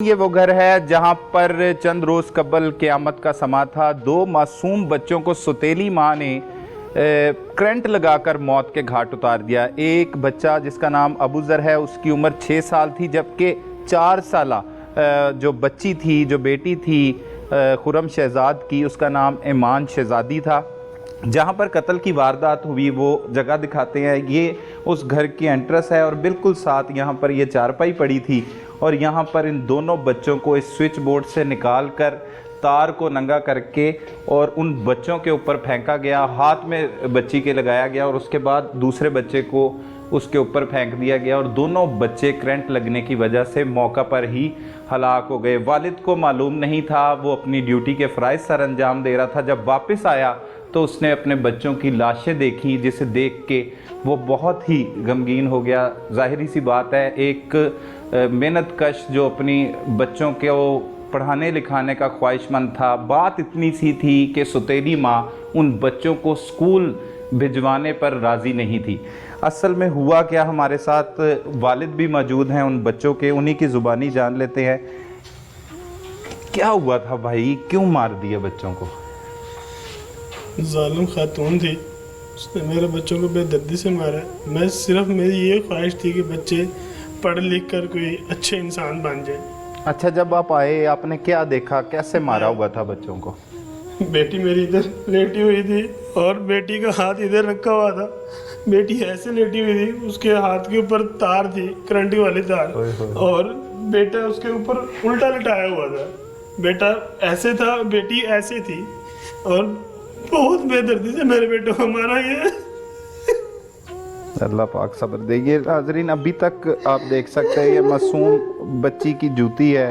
ये वो घर है जहां पर चंद रोज कबल क़यामत का समा था। दो मासूम बच्चों को सौतेली माँ ने करंट लगाकर मौत के घाट उतार दिया। एक बच्चा जिसका नाम अबू ज़र है, उसकी उम्र 6 साल थी, जबकि 4 साला जो बच्ची थी, जो बेटी थी खुरम शहजाद की, उसका नाम ईमान शहजादी था। जहाँ पर कत्ल की वारदात हुई वो जगह दिखाते हैं। ये उस घर की एंट्रेंस है और बिल्कुल साथ यहाँ पर ये चारपाई पड़ी थी और यहाँ पर इन दोनों बच्चों को इस स्विच बोर्ड से निकाल कर तार को नंगा करके और उन बच्चों के ऊपर फेंका गया। हाथ में बच्ची के लगाया गया और उसके बाद दूसरे बच्चे को उसके ऊपर फेंक दिया गया और दोनों बच्चे करंट लगने की वजह से मौका पर ही हलाक हो गए। वालिद को मालूम नहीं था, वो अपनी ड्यूटी के फ़राइज़ सर अंजाम दे रहा था। जब वापस आया तो उसने अपने बच्चों की लाशें देखी, जिसे देख के वो बहुत ही गमगीन हो गया। ज़ाहिरी सी बात है, एक मेहनत कश जो अपनी बच्चों को पढ़ाने लिखाने का ख्वाहिशमंद था, बात इतनी सी थी कि सौतेली माँ उन बच्चों को स्कूल भिजवाने पर राज़ी नहीं थी। असल में हुआ क्या, हमारे साथ वालिद भी मौजूद हैं उन बच्चों के, उन्हीं की ज़ुबानी जान लेते हैं। क्या हुआ था भाई, क्यों मार दिया बच्चों को? जालिम खातून थी, उसने मेरे बच्चों को बेदर्दी से मारा। मैं सिर्फ, मेरी ये ख्वाहिश थी कि बच्चे पढ़ लिख कर कोई अच्छे इंसान बन जाए। अच्छा, जब आप आए आपने क्या देखा, कैसे मारा हुआ था बच्चों को? बेटी मेरी इधर लेटी हुई थी और बेटी का हाथ इधर रखा हुआ था। बेटी ऐसे लेटी हुई थी, उसके हाथ के ऊपर तार थी, करंट वाली तार, और बेटा उसके ऊपर उल्टा लिटाया हुआ था। बेटा ऐसे था, बेटी ऐसे थी और बहुत बेदर्दी से मेरे बेटे को मारा गया। अल्लाह पाक सब्र दे। ये नाज़रीन, अभी तक आप देख सकते हैं ये मासूम बच्ची की जूती है,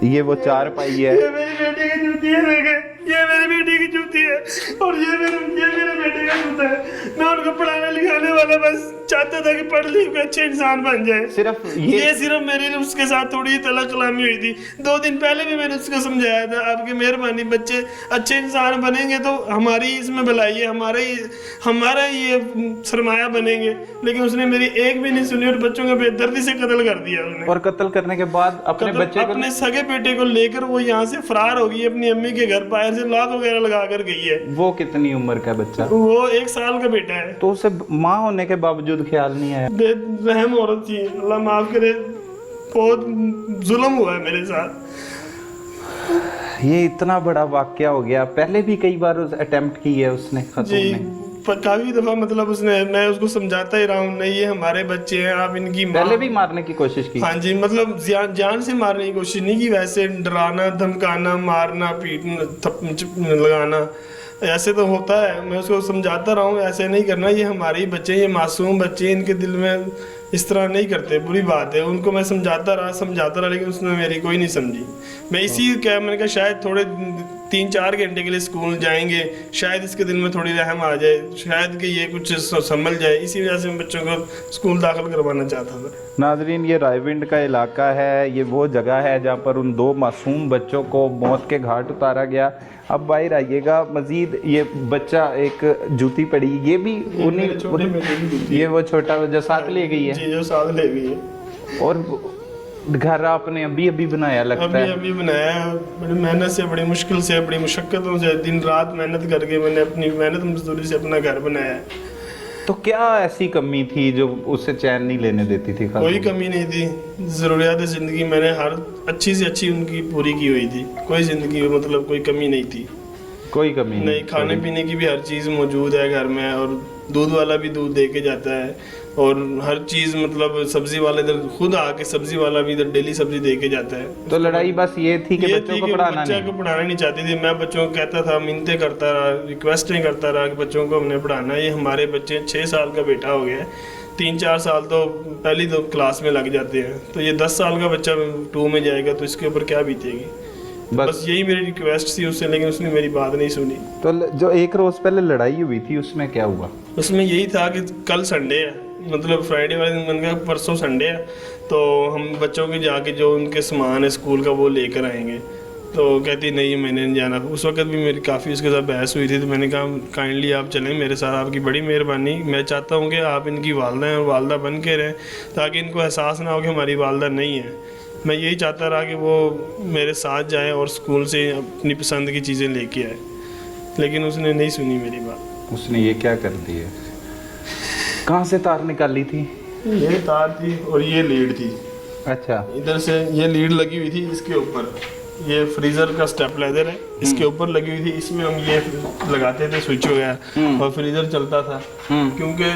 ये वो चारपाई है। ये मेरी बेटी की जूती है, देखे, ये मेरी बेटी की जूती है और ये मेरे बेटे का जूता है। मैं उनको पढ़ाने लिखाने वाला बस चाहता था कि पढ़ लिख के अच्छे इंसान बन जाए। सिर्फ मेरी उसके साथ थोड़ी तलक कलामी हुई थी। 2 दिन पहले भी मैंने उसको समझाया था, आपकी मेहरबानी, बच्चे अच्छे इंसान बनेंगे तो हमारी इसमें भलाई है, हमारा ये सरमाया बनेंगे। लेकिन उसने मेरी एक भी नहीं सुनी और बच्चों का बेदर्दी से कत्ल कर दिया उसने। और कत्ल करने के बाद अपने सगे बेटे को लेकर वो यहाँ से फरार हो गई, अपनी अम्मी के घर बाहर से लॉक वगैरह लगा कर गई है। वो कितनी उम्र का बच्चा? वो 1 साल का बेटा है। तो उसे माँ होने के बावजूद ख्याल नहीं आया? बेरहम औरत थी, अल्लाह माफ करे, बहुत जुल्म हुआ है मेरे साथ। ये इतना बड़ा वाकया हो गया। पहले भी कई बार अटेम्प्ट की है उसने जी, काफी दफा, मतलब उसने, मैं उसको समझाता ही रहा हूँ, नहीं ये हमारे बच्चे हैं, आप इनकी पहले भी मारने की कोशिश की? हाँ जी, मतलब जान से मारने की कोशिश नहीं की, वैसे डराना, धमकाना, मारना, पीटना, लगाना, ऐसे तो होता है। मैं उसको समझाता रहा हूँ, ऐसे नहीं करना, ये हमारे ही बच्चे, ये मासूम बच्चे, इनके दिल में इस तरह नहीं करते, बुरी बात है। उनको मैं समझाता रहा, लेकिन उसने मेरी कोई नहीं समझी। मैंने कहा शायद थोड़े 3-4 घंटे के लिए स्कूल जाएंगे, शायद इसके दिल में थोड़ी रहम आ जाए, शायद कि ये कुछ संभल जाए। इसी वजह से मैं बच्चों को स्कूल दाखिल करवाना चाहता था। नाजरीन, ये रायविंड का इलाका है, ये वो जगह है जहाँ पर उन 2 मासूम बच्चों को मौत के घाट उतारा गया। अब बाहर आइएगा, मजीद ये बच्चा, एक जूती पड़ी, ये भी उन्हीं, ये वो छोटा जो साथ ले गई है? जी, जो साथ ले गई है। और घर आपने अभी बनाया लगता है? अभी बनाया, बड़ी मेहनत से, बड़ी मुश्किल से, बड़ी मुशक्क़तों से, दिन रात मेहनत करके मैंने अपनी मेहनत मजदूरी से अपना घर बनाया। तो क्या ऐसी कमी थी जो उसे चैन नहीं लेने देती थी? कोई कमी नहीं थी, ज़रूरियात ज़िंदगी मैंने हर अच्छी से अच्छी उनकी पूरी की हुई थी। कोई ज़िंदगी में मतलब कोई कमी नहीं थी। कोई कमी नहीं, खाने पीने की भी हर चीज़ मौजूद है घर में, और दूध वाला भी दूध दे के जाता है, और हर चीज़, मतलब सब्जी वाले इधर खुद आके, सब्जी वाला भी इधर डेली सब्जी दे के जाता है। तो लड़ाई बस ये थी कि बच्चों को पढ़ाना नहीं चाहती थी। मैं बच्चों को कहता था, मिन्नतें करता रहा, रिक्वेस्टें करता रहा कि बच्चों को हमने पढ़ाना। ये हमारे बच्चे, 6 साल का बेटा हो गया है, 3-4 साल तो पहली 2 क्लास में लग जाते हैं, तो ये 10 साल का बच्चा 2 में जाएगा, तो इसके ऊपर क्या बीतेगी। बस यही मेरी रिक्वेस्ट थी उससे, लेकिन उसने मेरी बात नहीं सुनी। तो जो 1 रोज पहले लड़ाई हुई थी, उसमें क्या हुआ? उसमें यही था कि कल संडे है, मतलब फ्राइडे वाले दिन, मैंने कहा परसों संडे है, तो हम बच्चों के जाके जो उनके सामान है स्कूल का वो लेकर आएंगे। तो कहती नहीं, मैंने नहीं जाना। उस वक्त भी मेरी काफ़ी उसके साथ बहस हुई थी, तो मैंने कहा काइंडली आप चलें मेरे साथ, आपकी बड़ी मेहरबानी। मैं चाहता हूँ कि आप इनकी वालदा हैं और वालदा बन के रहें, ताकि इनको एहसास ना हो कि हमारी वालदा नहीं है। मैं यही चाहता रहा कि वो मेरे साथ जाए और स्कूल से अपनी पसंद की चीज़ें लेके आए, लेकिन उसने नहीं सुनी मेरी बात। उसने ये क्या कर दिया? कहाँ से तार निकाली थी? ये तार थी और ये लीड थी। अच्छा, इधर से ये लीड लगी हुई थी इसके ऊपर, ये फ्रीज़र का स्टेप लेदर है, इसके ऊपर लगी हुई थी। इसमें हम ये लगाते थे स्विच वगैरह और फ्रीज़र चलता था। क्योंकि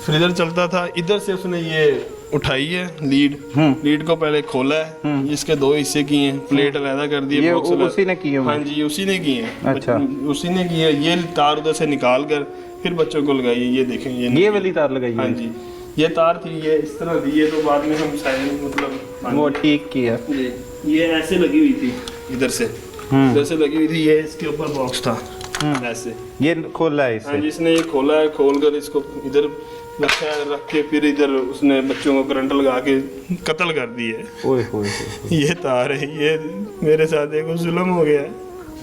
फ्रीज़र चलता था, इधर से उसने ये उठाई है लीड को पहले खोला है, इसके 2 हिस्से किए हैं, प्लेट अलग कर दी है, उसी ने किए? हाँ जी, उसी ने किए हैं। अच्छा, उसी ने किए। ये तार उधर से निकाल कर फिर बच्चों को लगाई। ये देखें, ये वाली तार लगाई? हाँ जी, ये तार थी, ये इस तरह थी। ये तो बाद में हम साइड मतलब वो ठीक किया। ये ऐसे लगी हुई थी, इधर से लगी हुई थी। ये इसके ऊपर बॉक्स था ऐसे, ये खोला है इसे? हाँ, जिसने ये खोला है, खोल कर इसको इधर रखा है, रख के फिर इधर उसने बच्चों को करंट लगा के कत्ल कर दिए। ओए होए। ये तार है, ये मेरे साथ एक जुल्म हो गया है।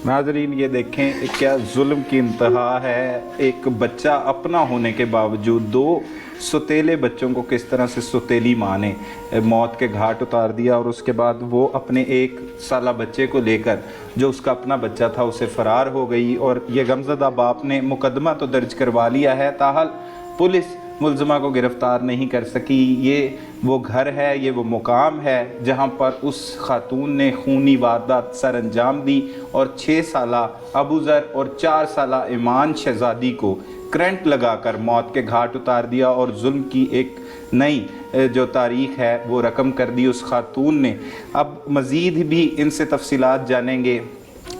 नाजरीन, ये देखें क्या जुल्म की इंतहा है। एक बच्चा अपना होने के बावजूद 2 सौतेले बच्चों को किस तरह से सौतेली माँ ने मौत के घाट उतार दिया, और उसके बाद वो अपने 1 साला बच्चे को लेकर, जो उसका अपना बच्चा था, उसे फ़रार हो गई। और ये गमज़दा बाप ने मुकदमा तो दर्ज करवा लिया है, ताहल पुलिस मुल्ज़िमा को गिरफ़्तार नहीं कर सकी। ये वो घर है, ये वो मुकाम है जहाँ पर उस खातून ने खूनी वारदात सर अंजाम दी और 6 साला अबूज़र और 4 साला ईमान शहज़ादी को करंट लगाकर मौत के घाट उतार दिया, और जुल्म की एक नई जो तारीख़ है वो रकम कर दी उस खातून ने। अब मज़ीद भी इनसे तफसीलात जानेंगे,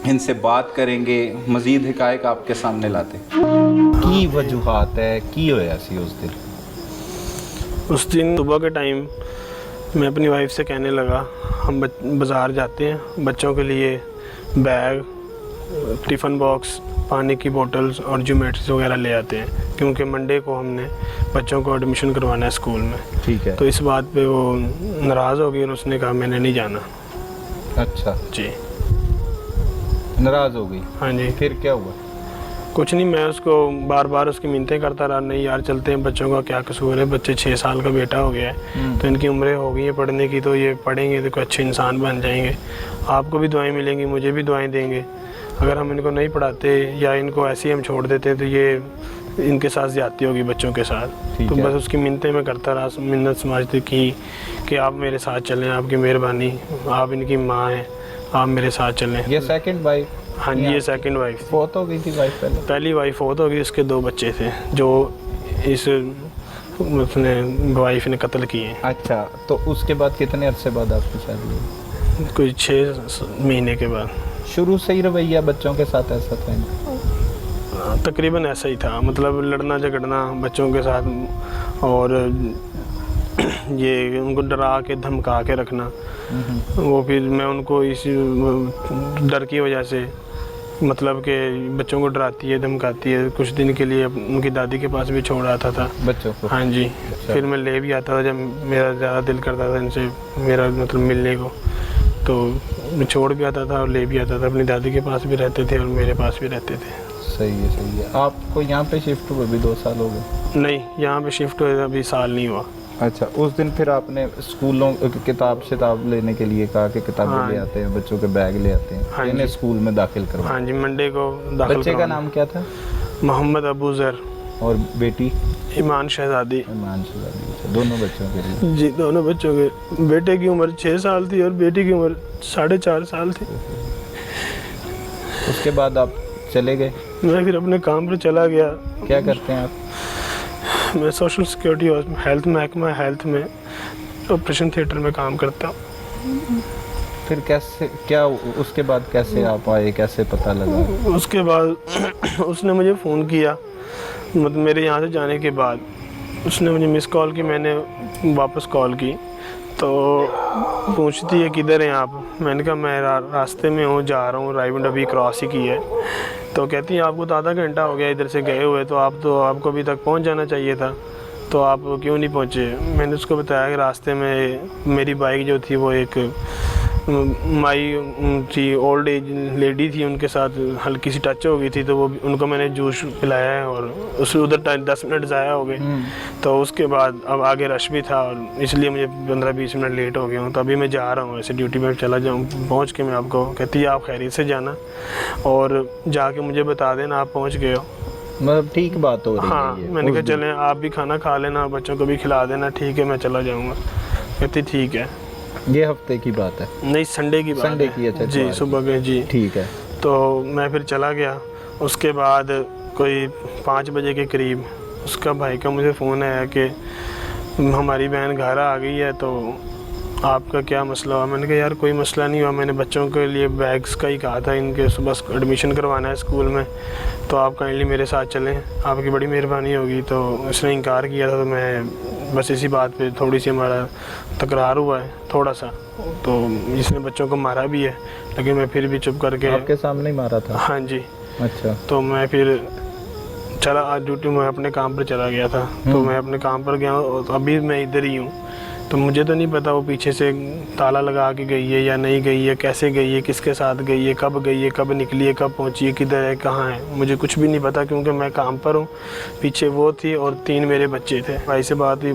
इनसे बात करेंगे, मज़ीद हिकायत आपके सामने लाते की वजूहात है की होया सी उस दिन सुबह के टाइम मैं अपनी वाइफ से कहने लगा, हम बाज़ार जाते हैं, बच्चों के लिए बैग, टिफ़न बॉक्स, पानी की बोतल्स और ज्योमेट्रीज वगैरह ले आते हैं, क्योंकि मंडे को हमने बच्चों को एडमिशन करवाना है स्कूल में। ठीक है। तो इस बात पे वो नाराज़ हो गई और उसने कहा मैंने नहीं जाना। अच्छा जी, नाराज़ हो गई? हाँ जी। फिर क्या हुआ? कुछ नहीं, मैं उसको बार बार उसकी मिन्नतें करता रहा, नहीं यार चलते हैं, बच्चों का क्या कसूर है, बच्चे 6 साल का बेटा हो गया है, तो इनकी उम्रें हो गई है पढ़ने की, तो ये पढ़ेंगे तो कोई अच्छे इंसान बन जाएंगे, आपको भी दुआएं मिलेंगी, मुझे भी दुआएं देंगे। अगर हम इनको नहीं पढ़ाते या इनको ऐसे ही हम छोड़ देते हैं तो ये इनके साथ ज़्यादती होगी बच्चों के साथ। तो बस उसकी मिन्नतें मैं करता रहा, मिन्नत समाजते की कि आप मेरे साथ चलें, आपकी मेहरबानी, आप इनकी माँ हैं, आप मेरे साथ चलें। ये सेकंड वाइफ? हाँ जी, ये सेकंड वाइफ। फौत हो गई थी वाइफ पहले? पहली वाइफ फौत हो गई, इसके 2 बच्चे थे जो इस उसने वाइफ ने कत्ल किए। अच्छा, तो उसके बाद कितने अरसे बाद आपकी शादी हुई? कोई 6 महीने के बाद। शुरू से ही रवैया बच्चों के साथ ऐसा था? तकरीबन ऐसा ही था, मतलब लड़ना झगड़ना बच्चों के साथ, और ये उनको डरा के धमका के रखना। वो फिर मैं उनको इस डर की वजह से, मतलब कि बच्चों को डराती है, धमकाती है, कुछ दिन के लिए उनकी दादी के पास भी छोड़ आता था बच्चों को। हाँ जी। अच्छा। फिर मैं ले भी आता था जब मेरा ज़्यादा दिल करता था इनसे, मेरा मतलब मिलने को, तो मैं छोड़ भी आता था और ले भी आता था। अपनी दादी के पास भी रहते थे और मेरे पास भी रहते थे। सही है, सही है। आपको यहाँ पे शिफ्ट हुए भी 2 साल हो गए? नहीं, यहाँ पे शिफ्ट हुए अभी साल नहीं हुआ। अच्छा, उस दिन फिर आपने स्कूलों किताब शिताब लेने के लिए कहा कि किताबें हाँ। ले आते हैं, बच्चों के बैग ले आते हैं, हाँ इन्हें स्कूल में दाखिल करवा? हाँ जी, मंडे को दाखिल। बच्चे का नाम क्या था? मोहम्मद अबूज़र। और बेटी? ईमान शहज़ादी। ईमान शहज़ादी। दोनों बच्चों के लिए? जी, दोनों बच्चों के। बेटे की उम्र 6 साल थी और बेटी की उम्र 4.5 साल थी। उसके बाद आप चले गए? मैं फिर अपने काम पर चला गया। क्या करते हैं आप? मैं सोशल सिक्योरिटी और हेल्थ महकमा हेल्थ में ऑपरेशन थिएटर में काम करता हूँ। फिर कैसे, क्या उसके बाद कैसे आप आए, कैसे पता लगा? उसके बाद उसने मुझे फ़ोन किया, मतलब मेरे यहाँ से जाने के बाद उसने मुझे मिस कॉल की, मैंने वापस कॉल की तो पूछती है किधर हैं आप। मैंने कहा मैं रास्ते में हूँ, जा रहा हूँ, राइवंड अभी क्रॉस ही की है। तो कहती है आपको तो आधा घंटा हो गया इधर से गए हुए, तो आपको अभी तक पहुँच जाना चाहिए था, तो आप क्यों नहीं पहुँचे। मैंने उसको बताया कि रास्ते में मेरी बाइक जो थी वो एक माई थी, ओल्ड एज लेडी थी, उनके साथ हल्की सी टच हो गई थी, तो वो उनको मैंने जूस पिलाया है और उस उधर 10 मिनट ज़ाया हो गए। तो उसके बाद अब आगे रश भी था और इसलिए मुझे 15-20 मिनट लेट हो गया हूँ। तो अभी मैं जा रहा हूँ, ऐसे ड्यूटी पे चला जाऊँ, पहुँच के मैं आपको कहती है आप खैरियत से जाना और जाके मुझे बता देना आप पहुँच गए हो। मतलब ठीक बात हो रही हाँ, है ये मैंने उस कहा दिन। चलें आप भी खाना खा लेना, बच्चों को भी खिला देना, ठीक है मैं चला जाऊँगा। कहती ठीक है। ये हफ्ते की बात है? नहीं, संडे की बात संडे है। की, अच्छा, जी, इतवार सुबह के जी। ठीक है। तो मैं फिर चला गया। उसके बाद कोई 5 बजे के करीब उसका भाई का मुझे फ़ोन आया कि हमारी बहन घर आ गई है, तो आपका क्या मसला हुआ? मैंने कहा यार कोई मसला नहीं हुआ, मैंने बच्चों के लिए बैग्स का ही कहा था, इनके सुबह एडमिशन करवाना है स्कूल में, तो आप काइंडली मेरे साथ चलें, आपकी बड़ी मेहरबानी होगी। तो उसने इनकार किया था, तो मैं बस इसी बात पे थोड़ी सी हमारा तकरार हुआ है थोड़ा सा। तो इसने बच्चों को मारा भी है, लेकिन मैं फिर भी चुप करके। आपके सामने ही मारा था? हाँ जी। अच्छा। तो मैं फिर चला, आज ड्यूटी में अपने काम पर चला गया था। तो मैं अपने काम पर गया और अभी मैं इधर ही हूँ। तो मुझे तो नहीं पता वो पीछे से ताला लगा के गई है या नहीं गई है, कैसे गई है, किसके साथ गई है, कब गई है, कब निकली है, कब पहुंची है, किधर है, कहाँ है, मुझे कुछ भी नहीं पता क्योंकि मैं काम पर हूँ। पीछे वो थी और 3 मेरे बच्चे थे। भाई से बात हुई,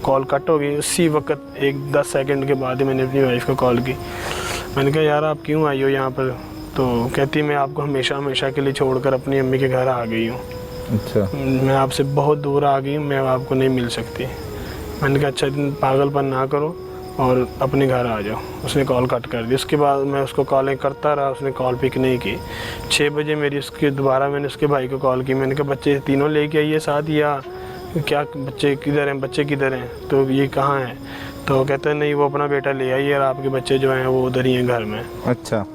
कॉल कट हो गई। उसी वक्त 10 सेकंड के बाद ही मैंने अपनी वाइफ को कॉल की। मैंने कहा यार आप क्यों आई हो यहाँ पर? तो कहती मैं आपको हमेशा के लिए छोड़कर अपनी अम्मी के घर आ गई हूँ। अच्छा। मैं आपसे बहुत दूर आ गई हूँ, मैं आपको नहीं मिल सकती। मैंने कहा अच्छा पागलपन ना करो और अपने घर आ जाओ। उसने कॉल कट कर दी। उसके बाद मैं उसको कॉलें करता रहा, उसने कॉल पिक नहीं की। 6 बजे मैंने उसके भाई को कॉल की। मैंने कहा बच्चे तीनों लेके आइए साथ, या क्या बच्चे किधर हैं, तो ये कहाँ हैं? तो कहते हैं नहीं वो अपना बेटा ले आइए और आपके बच्चे जो हैं वो उधर ही हैं घर में। अच्छा।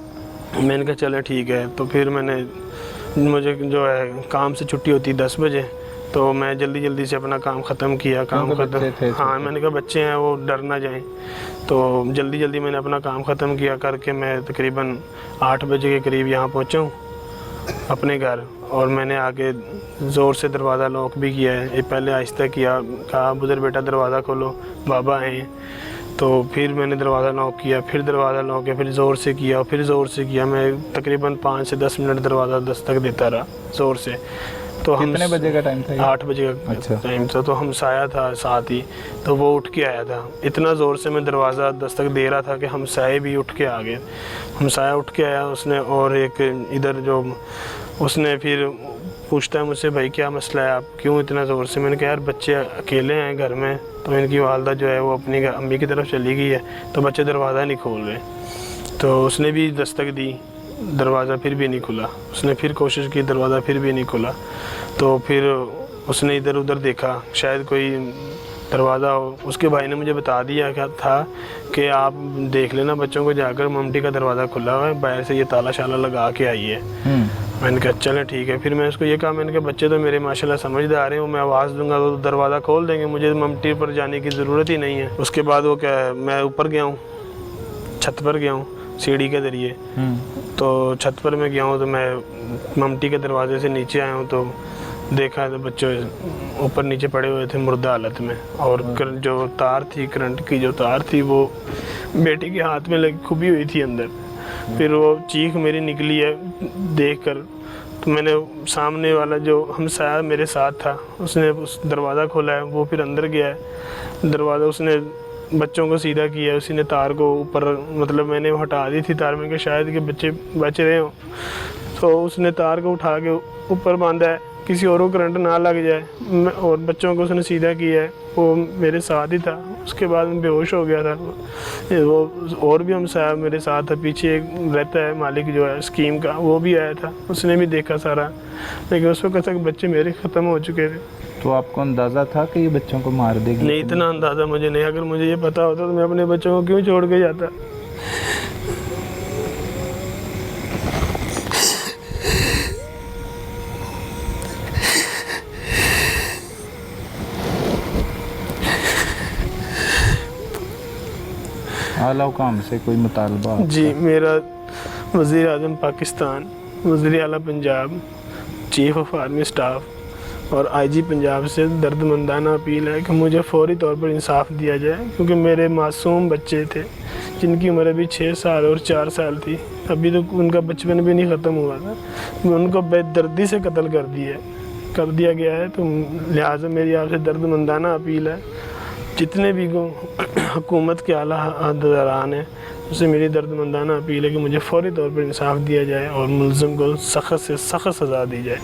मैंने कहा चले ठीक है। तो फिर मुझे जो है काम से छुट्टी होती 10 बजे, तो मैं जल्दी से अपना काम ख़त्म किया। काम ख़त्म, हाँ, मैंने कहा बच्चे हैं वो डर ना जाएं, तो जल्दी मैंने अपना काम ख़त्म किया करके मैं तकरीबन 8 बजे के करीब यहाँ पहुँचा हूँ अपने घर। और मैंने आके ज़ोर से दरवाज़ा लॉक भी किया है। ये पहले आहिस्ता किया, कहा बुज़ुर्ग बेटा दरवाज़ा खोलो, बाबा हैं। तो फिर मैंने दरवाज़ा लॉक किया, फिर दरवाज़ा लॉक किया, फिर ज़ोर से किया, फिर ज़ोर से किया। मैं तकरीबन 5 से 10 मिनट दरवाज़ा दस्तक देता रहा ज़ोर से। तो हम कितने बजे का टाइम था? 8 बजे का अच्छा। टाइम था। तो हमसाया था साथ ही, तो वो उठ के आया था। इतना ज़ोर से मैं दरवाज़ा दस्तक दे रहा था कि हमसाए भी उठ के आ गए। हमसाया उठ के आया उसने, और एक इधर जो उसने फिर पूछता है मुझसे भाई क्या मसला है, आप क्यों इतना ज़ोर से? मैंने कहा यार बच्चे अकेले हैं घर में, तो इनकी वालदा जो है वो अपनी अम्मी की तरफ चली गई है, तो बच्चे दरवाज़ा नहीं खोल रहे। तो उसने भी दस्तक दी, दरवाज़ा फिर भी नहीं खुला। उसने फिर कोशिश की, दरवाज़ा फिर भी नहीं खुला। तो फिर उसने इधर उधर देखा, शायद कोई दरवाज़ा हो। उसके भाई ने मुझे बता दिया क्या था कि आप देख लेना बच्चों को जाकर, ममटी का दरवाज़ा खुला हुआ है, बाहर से ये ताला शाला लगा के आई है। मैंने कहा चलें ठीक है। फिर मैं उसको ये कहा, मैंने कहा बच्चे तो मेरे माशाल्लाह समझदार हैं, वो मैं आवाज़ दूंगा तो दरवाज़ा खोल देंगे, मुझे ममटी पर जाने की ज़रूरत ही नहीं है। उसके बाद वो क्या, मैं ऊपर गया हूँ, छत पर गया हूँ सीढ़ी के ज़रिए। तो छत पर मैं गया हूँ, तो मैं ममटी के दरवाजे से नीचे आया हूँ, तो देखा तो बच्चे ऊपर नीचे पड़े हुए थे मुर्दा हालत में। और जो तार थी, करंट की जो तार थी, वो बेटे के हाथ में लगी खुबी हुई थी अंदर। फिर वो चीख मेरी निकली है देखकर। तो मैंने सामने वाला जो हमसाया मेरे साथ था, उसने उस दरवाज़ा खोला है, वो फिर अंदर गया है। दरवाज़ा उसने बच्चों को सीधा किया, उसी ने तार को ऊपर, मतलब मैंने हटा दी थी तार में कि शायद कि बच्चे बच रहे हों, तो उसने तार को उठा के ऊपर बांधा है, किसी और को करंट ना लग जाए। और बच्चों को उसने सीधा किया है, वो मेरे साथ ही था। उसके बाद मैं बेहोश हो गया था। वो और भी हमसाया मेरे साथ था, पीछे एक रहता है मालिक जो है स्कीम का, वो भी आया था, उसने भी देखा सारा, लेकिन उस वक्त तक बच्चे मेरे ख़त्म हो चुके थे। तो आपको अंदाज़ा था कि ये बच्चों को मार देगी? नहीं, इतना अंदाज़ा मुझे नहीं। अगर मुझे ये पता होता तो मैं अपने बच्चों को क्यों छोड़ के जाता। आला हुकाम से कोई मुतालबा? जी, मेरा वज़ीर आज़म पाकिस्तान, वज़ीर आला Punjab, chief of army staff और IG पंजाब से दर्दमंदाना अपील है कि मुझे फ़ौरी तौर पर इंसाफ दिया जाए, क्योंकि मेरे मासूम बच्चे थे, जिनकी उम्र अभी 6 साल और 4 साल थी। अभी तो उनका बचपन भी नहीं ख़त्म हुआ था, उनको बेदर्दी से कत्ल कर दिया गया है। तो लिहाजा मेरी आपसे दर्दमंदाना अपील है, जितने भी हुकूमत के आला अहदेदारान हैं उसे मेरी दर्दमंदाना अपील है कि मुझे फ़ौरी तौर पर इंसाफ दिया जाए और मुल्ज़िम को सख्त से सख्त सज़ा दी जाए।